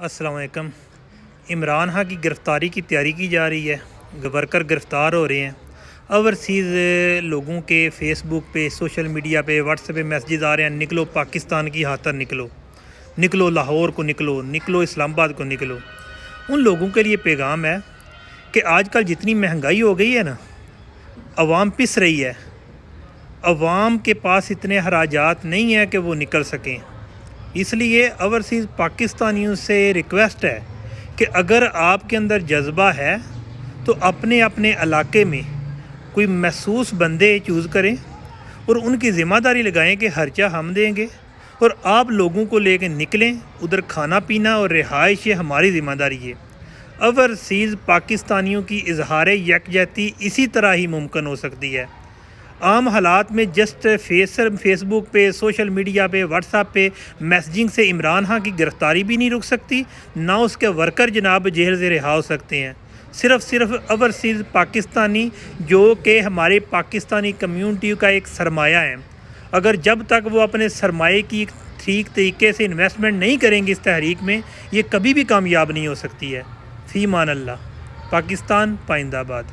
अस्सलाम वालेकुम। इमरान खान की गिरफ़्तारी की तैयारी की जा रही है। वर्कर गिरफ़्तार हो रहे हैं। ओवरसीज़ लोगों के फ़ेसबुक पे, सोशल मीडिया पे, व्हाट्सएप पे मैसेजेस आ रहे हैं, निकलो पाकिस्तान की खातिर निकलो, निकलो लाहौर को निकलो, निकलो इस्लामाबाद को निकलो। उन लोगों के लिए पैगाम है कि आजकल जितनी महंगाई हो गई है ना, अवाम पिस रही है। अवाम के पास इतने हराजात नहीं हैं कि वो निकल सकें। इसलिए ओवरसीज़ पाकिस्तानियों से रिक्वेस्ट है कि अगर आपके अंदर जज्बा है तो अपने अपने इलाके में कोई महसूस बंदे चूज़ करें और उनकी ज़िम्मेदारी लगाएं कि खर्चा हम देंगे और आप लोगों को लेकर निकलें। उधर खाना पीना और रिहाइश हमारी ज़िम्मेदारी है। ओवरसीज़ पाकिस्तानियों की इजहार यकजहती इसी तरह ही मुमकिन हो सकती है। आम हालात में जस्ट फेसबुक पे, सोशल मीडिया पे, व्हाट्सएप पे मैसेजिंग से इमरान खान की गिरफ़्तारी भी नहीं रुक सकती, ना उसके वर्कर जनाब जेल से रिहा हो सकते हैं। सिर्फ ओवरसीज़ पाकिस्तानी जो कि हमारे पाकिस्तानी कम्यूनिटी का एक सरमाया है, अगर जब तक वो अपने सरमाए की ठीक तरीके से इन्वेस्टमेंट नहीं करेंगे इस तहरीक में, ये कभी भी कामयाब नहीं हो सकती है। फ़ी मान अल्लाह। पाकिस्तान पाइंदाबाद।